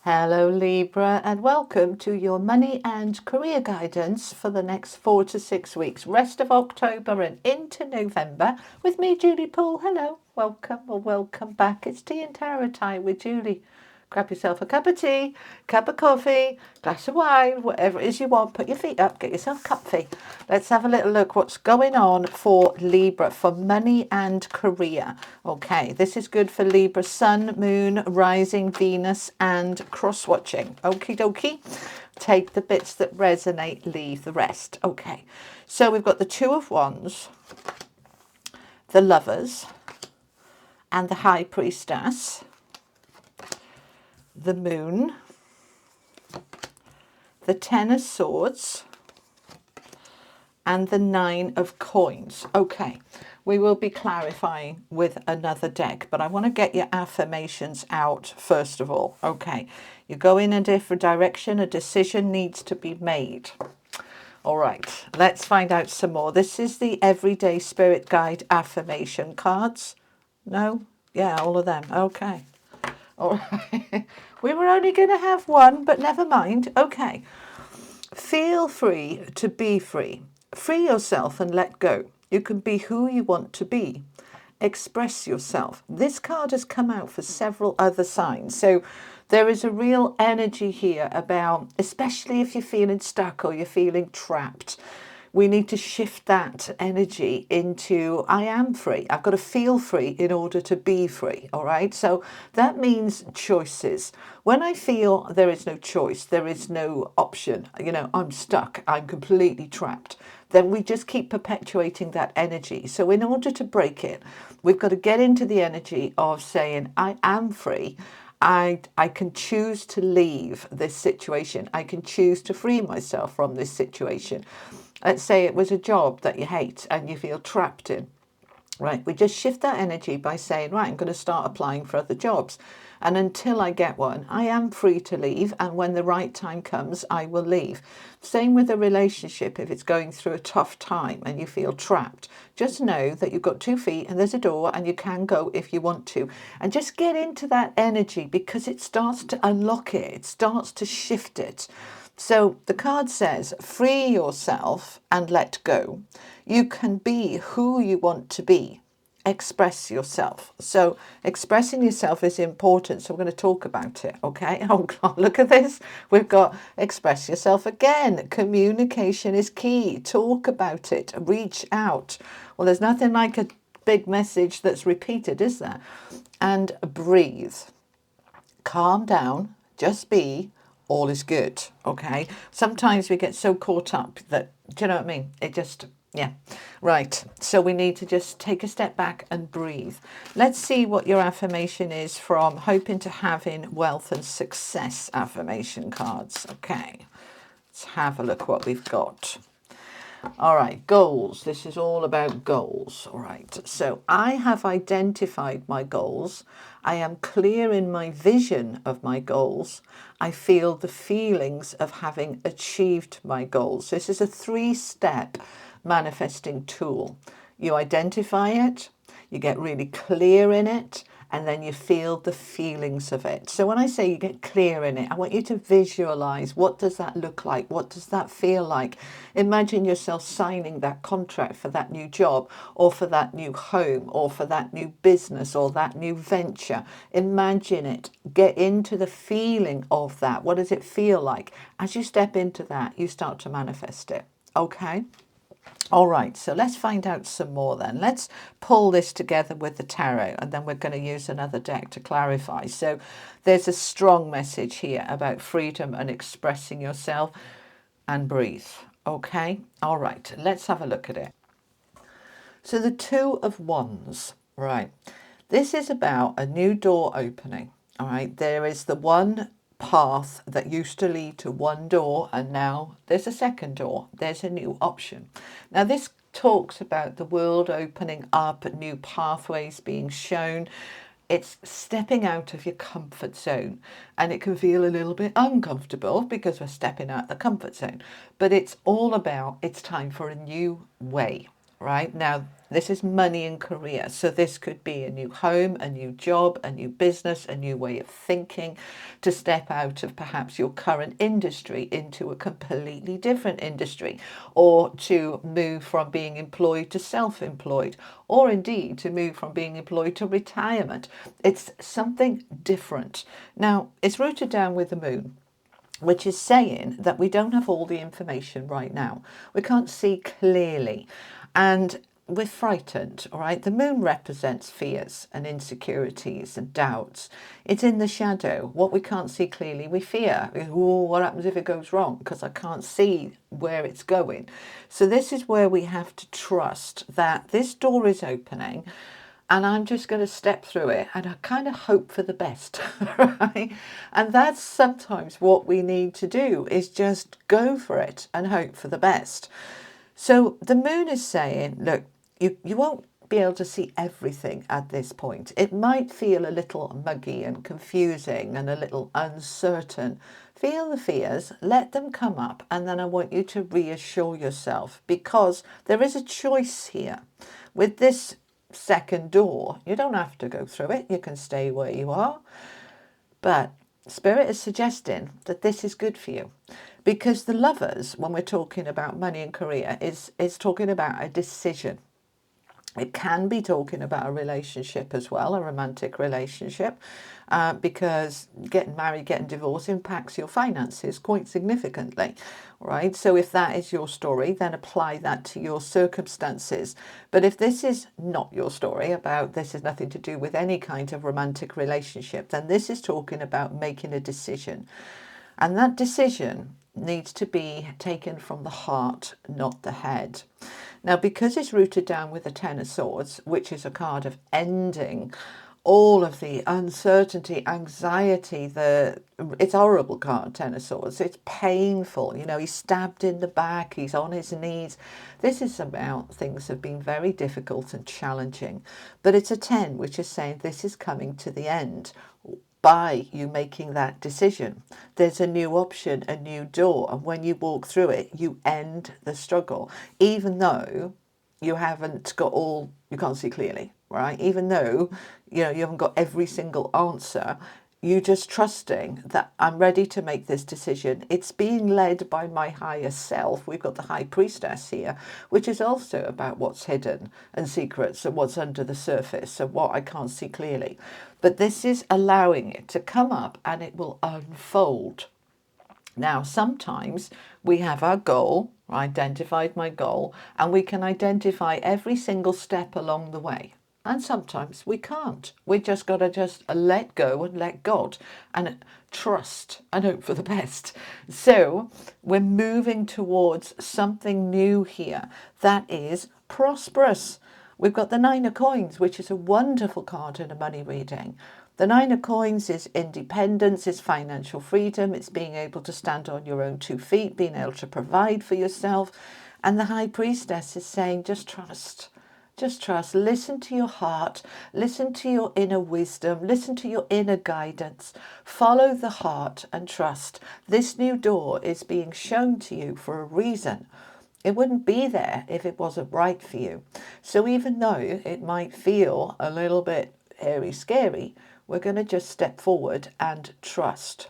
Hello Libra, and welcome to your money and career guidance for the next 4 to 6 weeks, rest of October and into November, with me, Julie Poole. Hello, welcome or welcome back. It's tea and tarot time with Julie. Grab yourself a cup of tea, cup of coffee, glass of wine, whatever it is you want. Put your feet up, get yourself comfy. Let's have a little look what's going on for Libra for money and career. Okay, this is good for Libra, Sun, Moon, Rising, Venus, and cross-watching. Okie dokie. Take the bits that resonate, leave the rest. Okay, so we've got the Two of Wands, the Lovers, and the High Priestess, the Moon, the Ten of Swords, and the Nine of Coins. Okay, we will be clarifying with another deck, but I want to get your affirmations out first of all. Okay, you go in a different direction, a decision needs to be made. All right, let's find out some more. This is the Everyday Spirit Guide affirmation cards. No? Yeah, all of them. Okay. All right. We were only going to have one, but never mind. Okay. Feel free to be free. Free yourself and let go. You can be who you want to be. Express yourself. This card has come out for several other signs. So there is a real energy here about, especially if you're feeling stuck or you're feeling trapped, we need to shift that energy into I am free. I've got to feel free in order to be free. All right. So that means choices. When I feel there is no choice, there is no option, I'm stuck, I'm completely trapped, then we just keep perpetuating that energy. So in order to break it, we've got to get into the energy of saying I am free. I can choose to leave this situation. I can choose to free myself from this situation. Let's say it was a job that you hate and you feel trapped in. Right, we just shift that energy by saying, right, I'm going to start applying for other jobs. And until I get one, I am free to leave. And when the right time comes, I will leave. Same with a relationship. If it's going through a tough time and you feel trapped, just know that you've got 2 feet and there's a door and you can go if you want to. And just get into that energy because it starts to unlock it. It starts to shift it. So the card says, free yourself and let go. You can be who you want to be. Express yourself. So expressing yourself is important. So we're going to talk about it. Okay. Oh God, look at this. We've got express yourself again. Communication is key. Talk about it. Reach out. Well, there's nothing like a big message that's repeated, is there? And breathe. Calm down. Just be. All is good. Okay. Sometimes we get so caught up that, do you know what I mean? It just, yeah. Right. So we need to just take a step back and breathe. Let's see what your affirmation is from Hoping to Having Wealth and Success affirmation cards. Okay. Let's have a look what we've got. All right, goals. This is all about goals. All right, so I have identified my goals. I am clear in my vision of my goals. I feel the feelings of having achieved my goals. This is a 3-step manifesting tool. You identify it, you get really clear in it, and then you feel the feelings of it. So when I say you get clear in it, I want you to visualize, what does that look like? What does that feel like? Imagine yourself signing that contract for that new job or for that new home or for that new business or that new venture. Imagine it. Get into the feeling of that. What does it feel like? As you step into that, you start to manifest it. Okay? All right, so let's find out some more then. Let's pull this together with the tarot, and then we're going to use another deck to clarify. So there's a strong message here about freedom and expressing yourself, and breathe. Okay, all right, let's have a look at it. So the Two of Wands, right? This is about a new door opening. All right, there is the one path that used to lead to one door, and now there's a second door. There's a new option. Now this talks about the world opening up, new pathways being shown. It's stepping out of your comfort zone, and it can feel a little bit uncomfortable because we're stepping out the comfort zone, but it's all about, it's time for a new way. right? Now, this is money and career. So this could be a new home, a new job, a new business, a new way of thinking, to step out of perhaps your current industry into a completely different industry, or to move from being employed to self-employed, or indeed to move from being employed to retirement. It's something different. Now, it's rooted down with the moon, which is saying that we don't have all the information right now. We can't see clearly. And we're frightened, all right? The moon represents fears and insecurities and doubts. It's in the shadow. What we can't see clearly, we fear. Oh, what happens if it goes wrong? Because I can't see where it's going. So this is where we have to trust that this door is opening, and I'm just going to step through it, and I kind of hope for the best, right? And that's sometimes what we need to do, is just go for it and hope for the best. So the moon is saying, look, you won't be able to see everything at this point. It might feel a little muggy and confusing and a little uncertain. Feel the fears, let them come up, and then I want you to reassure yourself, because there is a choice here. With this second door, you don't have to go through it. You can stay where you are. But Spirit is suggesting that this is good for you, because the Lovers, when we're talking about money and career, is talking about a decision. It can be talking about a relationship as well, a romantic relationship, because getting married, getting divorced impacts your finances quite significantly, right? So if that is your story, then apply that to your circumstances. But if this is not your story, about this has nothing to do with any kind of romantic relationship, then this is talking about making a decision. And that decision needs to be taken from the heart, not the head. Now, because it's rooted down with the Ten of Swords, which is a card of ending all of the uncertainty, anxiety, it's a horrible card, Ten of Swords. It's painful. You know, he's stabbed in the back, he's on his knees. This is about things have been very difficult and challenging. But it's a 10, which is saying this is coming to the end by you making that decision. There's a new option, a new door, and when you walk through it, you end the struggle, even though you haven't got all, you can't see clearly, right? Even though, you haven't got every single answer, you just trusting that I'm ready to make this decision. It's being led by my higher self. We've got the High Priestess here, which is also about what's hidden and secrets and what's under the surface and what I can't see clearly. But this is allowing it to come up, and it will unfold. Now, sometimes we have our goal, identified my goal, and we can identify every single step along the way. And sometimes we can't. We just got to just let go and let God and trust and hope for the best. So we're moving towards something new here that is prosperous. We've got the Nine of Coins, which is a wonderful card in a money reading. The Nine of Coins is independence, it's financial freedom, it's being able to stand on your own 2 feet, being able to provide for yourself. And the High Priestess is saying, just trust. Just trust. Listen to your heart. Listen to your inner wisdom. Listen to your inner guidance. Follow the heart and trust. This new door is being shown to you for a reason. It wouldn't be there if it wasn't right for you. So even though it might feel a little bit hairy, scary, we're going to just step forward and trust.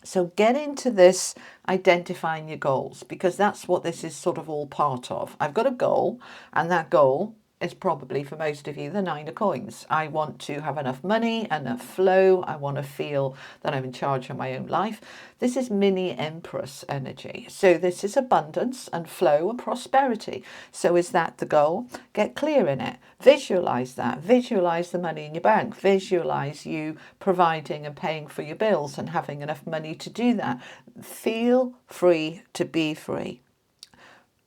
So get into this identifying your goals, because that's what this is sort of all part of. I've got a goal, and that goal is probably for most of you the Nine of Coins. I want to have enough money, enough flow. I want to feel that I'm in charge of my own life. This is mini Empress energy. So this is abundance and flow and prosperity. So is that the goal? Get clear in it. Visualize that. Visualize the money in your bank. Visualize you providing and paying for your bills and having enough money to do that. Feel free to be free.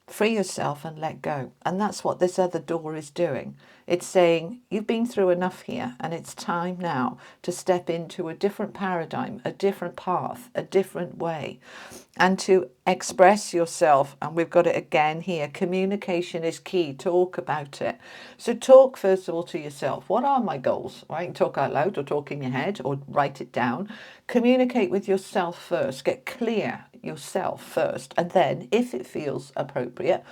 Free yourself and let go. And that's what this other door is doing. It's saying you've been through enough here, and it's time now to step into a different paradigm, a different path, a different way, and to express yourself. And we've got it again here. Communication is key. Talk about it. So talk first of all to yourself. What are my goals? Right? Talk out loud or talk in your head or write it down. Communicate with yourself first. Get clear yourself first. And then if it feels appropriate,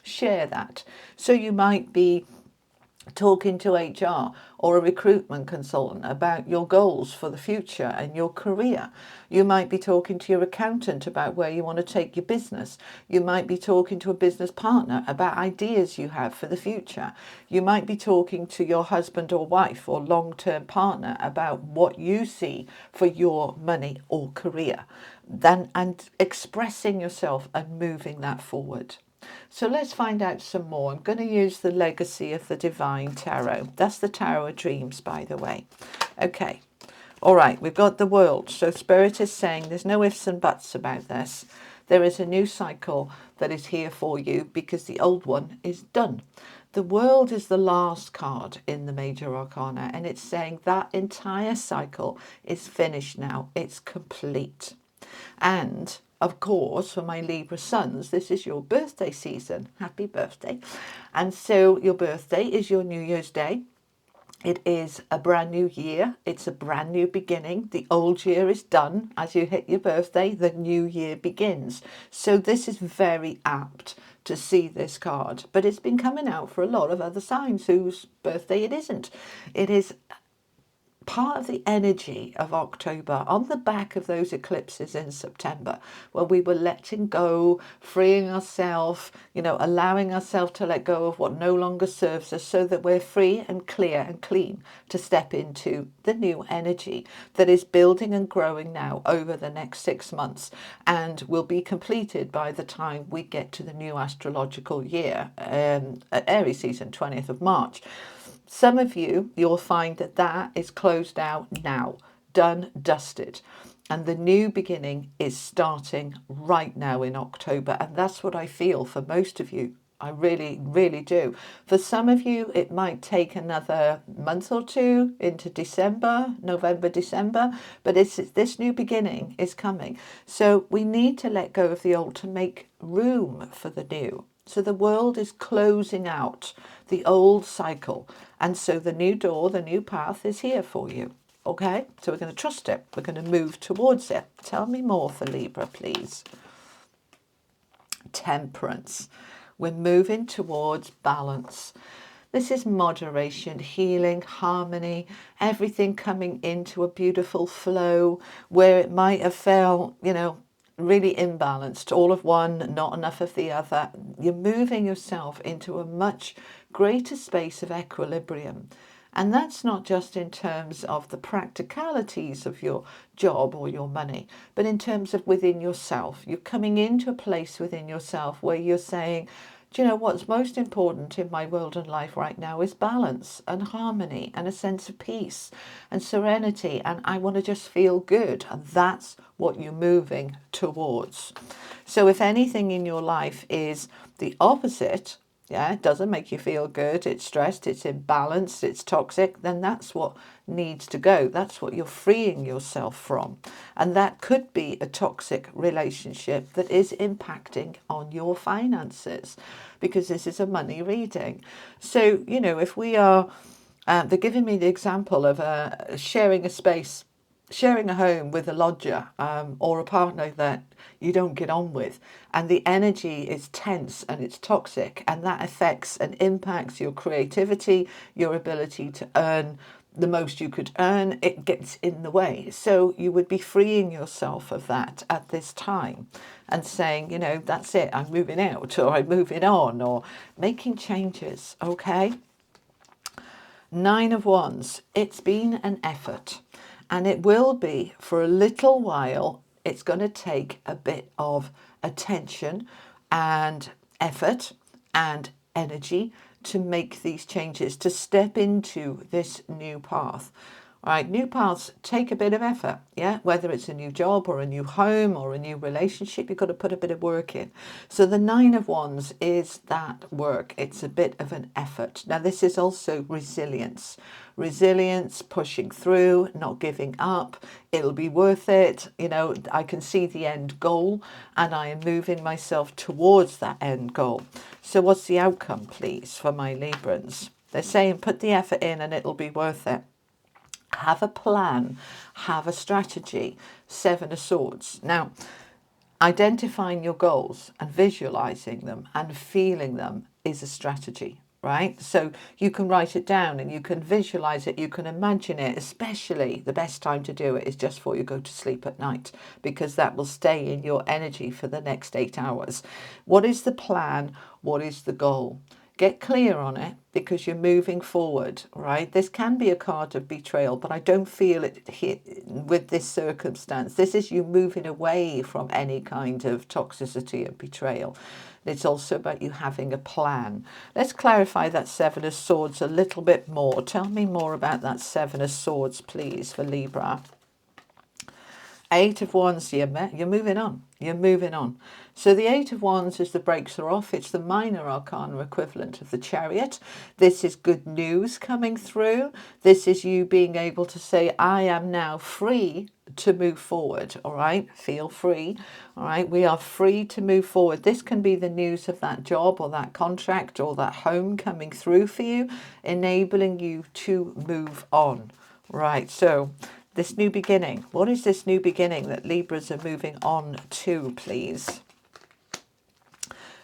Share that. So you might be talking to HR or a recruitment consultant about your goals for the future and your career. You might be talking to your accountant about where you want to take your business. You might be talking to a business partner about ideas you have for the future. You might be talking to your husband or wife or long-term partner about what you see for your money or career, and expressing yourself and moving that forward. So let's find out some more. I'm going to use the Legacy of the Divine Tarot. That's the Tarot of Dreams, by the way. Okay. All right, we've got the World. So Spirit is saying there's no ifs and buts about this. There is a new cycle that is here for you because the old one is done. The World is the last card in the Major Arcana, and it's saying that entire cycle is finished now. It's complete. And of course, for my Libra sons, this is your birthday season. Happy birthday. And so your birthday is your New Year's Day. It is a brand new year. It's a brand new beginning. The old year is done. As you hit your birthday, the new year begins. So this is very apt to see this card. But it's been coming out for a lot of other signs whose birthday it isn't. It is part of the energy of October on the back of those eclipses in September, where we were letting go, freeing ourselves, allowing ourselves to let go of what no longer serves us so that we're free and clear and clean to step into the new energy that is building and growing now over the next 6 months and will be completed by the time we get to the new astrological year, Aries season, 20th of March. Some of you, you'll find that is closed out now, done, dusted. And the new beginning is starting right now in October. And that's what I feel for most of you. I really, really do. For some of you, it might take another month or two into December, November, December. But this new beginning is coming. So we need to let go of the old to make room for the new. So the world is closing out the old cycle. And so the new door, the new path is here for you. Okay, so we're going to trust it. We're going to move towards it. Tell me more for Libra, please. Temperance. We're moving towards balance. This is moderation, healing, harmony, everything coming into a beautiful flow where it might have felt, really imbalanced, all of one, not enough of the other. You're moving yourself into a much greater space of equilibrium. And that's not just in terms of the practicalities of your job or your money, but in terms of within yourself. You're coming into a place within yourself where you're saying, do you know what's most important in my world and life right now is balance and harmony and a sense of peace and serenity. And I want to just feel good. And that's what you're moving towards. So if anything in your life is the opposite, it doesn't make you feel good, it's stressed, it's imbalanced, it's toxic, then that's what needs to go. That's what you're freeing yourself from. And that could be a toxic relationship that is impacting on your finances, because this is a money reading. So, if we are, they're giving me the example of sharing a space, sharing a home with a lodger or a partner that you don't get on with, and the energy is tense and it's toxic, and that affects and impacts your creativity, your ability to earn the most you could earn. It gets in the way. So you would be freeing yourself of that at this time and saying, that's it, I'm moving out, or I'm moving on, or making changes. Okay. 9 of Wands. It's been an effort, and it will be for a little while. It's going to take a bit of attention and effort and energy to make these changes, to step into this new path. All right, new paths take a bit of effort, whether it's a new job or a new home or a new relationship, you've got to put a bit of work in. So the 9 of Wands is that work. It's a bit of an effort. Now, this is also resilience. Resilience, pushing through, not giving up. It'll be worth it. I can see the end goal and I am moving myself towards that end goal. So what's the outcome, please, for my Librans? They're saying put the effort in and it'll be worth it. Have a plan, have a strategy. 7 of Swords. Now, identifying your goals and visualizing them and feeling them is a strategy, right? So you can write it down and you can visualize it, you can imagine it. Especially the best time to do it is just before you go to sleep at night, because that will stay in your energy for the next 8 hours. What is the plan? What is the goal? Get clear on it, because you're moving forward, right? This can be a card of betrayal, but I don't feel it here with this circumstance. This is you moving away from any kind of toxicity and betrayal. It's also about you having a plan. Let's clarify that Seven of Swords a little bit more. Tell me more about that Seven of Swords, please, for Libra. Eight of Wands, you're moving on. You're moving on. So the Eight of Wands is the breaks are off. It's the minor arcana equivalent of the Chariot. This is good news coming through. This is you being able to say, I am now free to move forward. All right. Feel free. All right. We are free to move forward. This can be the news of that job or that contract or that home coming through for you, enabling you to move on. Right. So this new beginning. What is this new beginning that Libras are moving on to, please?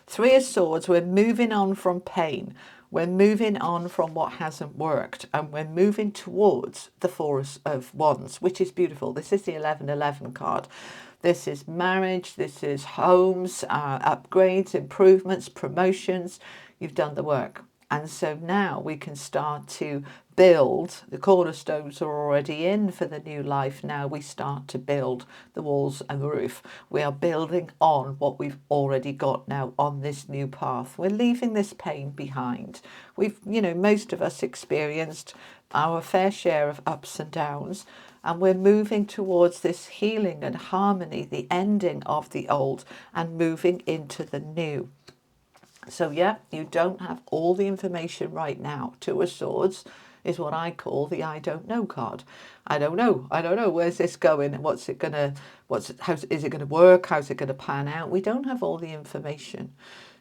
Three of Swords, we're moving on from pain. We're moving on from what hasn't worked, and we're moving towards the Four of Wands, which is beautiful. This is the 1111 card. This is marriage, this is homes, upgrades, improvements, promotions. You've done the work. And so now we can start to build. The cornerstones are already in for the new life. Now we start to build the walls and the roof. We are building on what we've already got now on this new path. We're leaving this pain behind. We've, most of us experienced our fair share of ups and downs, and we're moving towards this healing and harmony, the ending of the old and moving into the new. So yeah, you don't have all the information right now. Two of Swords is what I call the I don't know card. I don't know. Where's this going? Is it going to work? How's it going to pan out? We don't have all the information.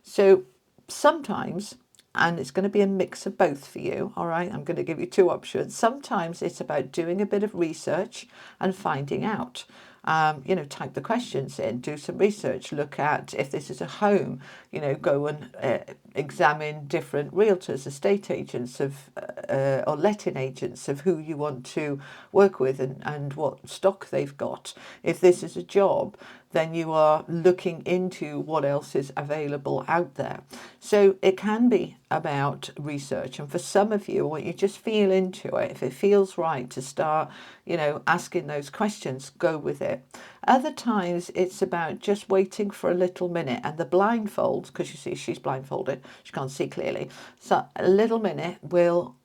So sometimes, and it's going to be a mix of both for you, all right? I'm going to give you two options. Sometimes it's about doing a bit of research and finding out. Type the questions in, do some research, look at if this is a home, go and examine different realtors, estate agents or letting agents of who you want to work with and what stock they've got. If this is a job, then you are looking into what else is available out there. So it can be about research. And for some of you, what you just feel into it, if it feels right to start, asking those questions, go with it. Other times it's about just waiting for a little minute, and the blindfold, because you see she's blindfolded, she can't see clearly. So a little minute will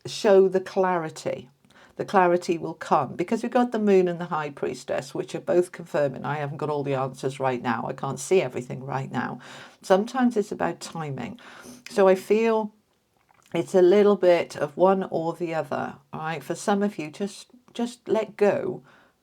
show the clarity. The clarity will come because we've got the Moon and the High Priestess, which are both confirming I haven't got all the answers right now. I can't see everything right now. Sometimes it's about timing. So I feel it's a little bit of one or the other. All right. For some of you, just let go,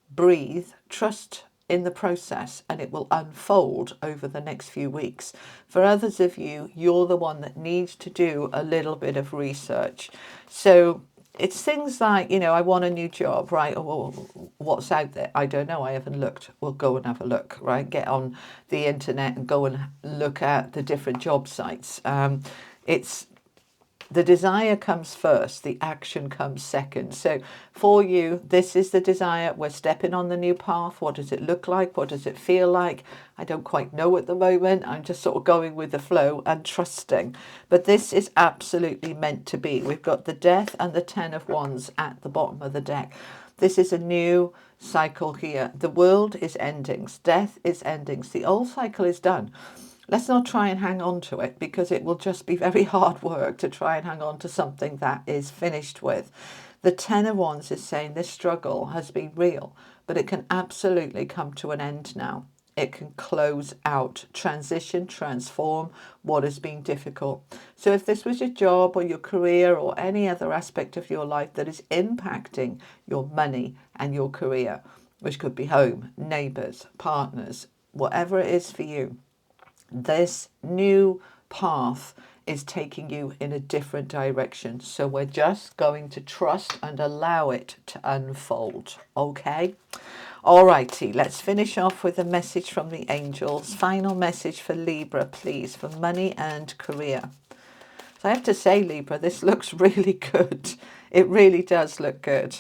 breathe, trust in the process, and it will unfold over the next few weeks. For others of you, you're the one that needs to do a little bit of research. So it's things like, I want a new job, right? Or what's out there? I don't know. I haven't looked. We'll go and have a look, right? Get on the internet and go and look at the different job sites. It's the desire comes first, the action comes second. So for you, this is the desire. We're stepping on the new path. What does it look like? What does it feel like? I don't quite know at the moment. I'm just sort of going with the flow and trusting. But this is absolutely meant to be. We've got the Death and the Ten of Wands at the bottom of the deck. This is a new cycle here. The world is endings. Death is endings. The old cycle is done. Let's not try and hang on to it, because it will just be very hard work to try and hang on to something that is finished with. The Ten of Wands is saying this struggle has been real, but it can absolutely come to an end now. It can close out, transition, transform what has been difficult. So if this was your job or your career or any other aspect of your life that is impacting your money and your career, which could be home, neighbours, partners, whatever it is for you, this new path is taking you in a different direction. So we're just going to trust and allow it to unfold. Okay. Alrighty, let's finish off with a message from the angels. Final message for Libra, please, for money and career. So I have to say, Libra, this looks really good. It really does look good.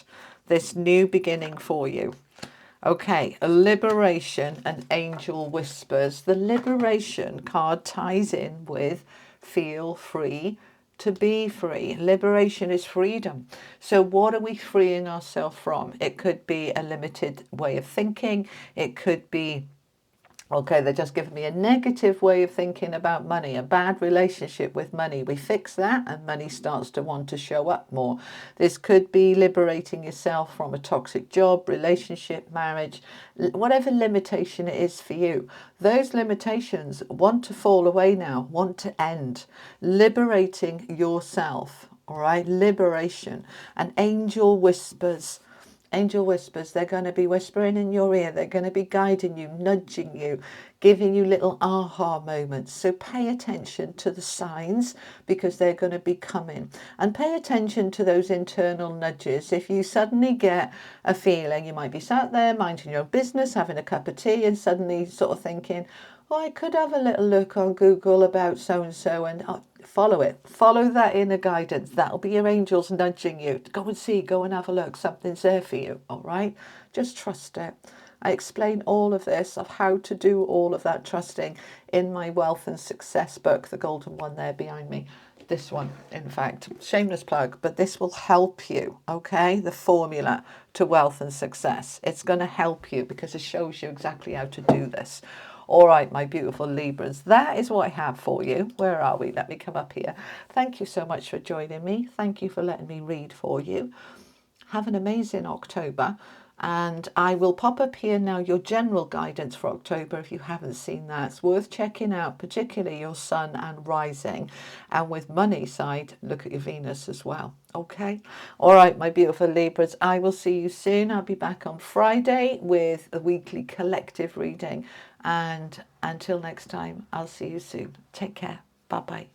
This new beginning for you. Okay, a liberation and angel whispers. The liberation card ties in with feel free to be free. Liberation is freedom. So what are we freeing ourselves from? It could be a limited way of thinking. It could be, okay, they're just giving me a negative way of thinking about money, a bad relationship with money. We fix that and money starts to want to show up more. This could be liberating yourself from a toxic job, relationship, marriage, whatever limitation it is for you. Those limitations want to fall away now, want to end. Liberating yourself, all right? Liberation. An angel whispers. Angel whispers, they're going to be whispering in your ear. They're going to be guiding you, nudging you, giving you little aha moments. So pay attention to the signs because they're going to be coming. And pay attention to those internal nudges. If you suddenly get a feeling, you might be sat there minding your own business, having a cup of tea and suddenly sort of thinking, oh, I could have a little look on Google about so-and-so and follow it. Follow that inner guidance. That'll be your angels nudging you. Go and see, go and have a look. Something's there for you, all right? Just trust it. I explain all of this, of how to do all of that trusting in my Wealth and Success book, the golden one there behind me. This one, in fact, shameless plug, but this will help you, okay? The formula to wealth and success. It's going to help you because it shows you exactly how to do this. All right, my beautiful Libras, that is what I have for you. Where are we? Let me come up here. Thank you so much for joining me. Thank you for letting me read for you. Have an amazing October. And I will pop up here now your general guidance for October if you haven't seen that. It's worth checking out, particularly your sun and rising. And with money side, look at your Venus as well. Okay. All right, my beautiful Libras, I will see you soon. I'll be back on Friday with a weekly collective reading. And until next time, I'll see you soon. Take care. Bye-bye.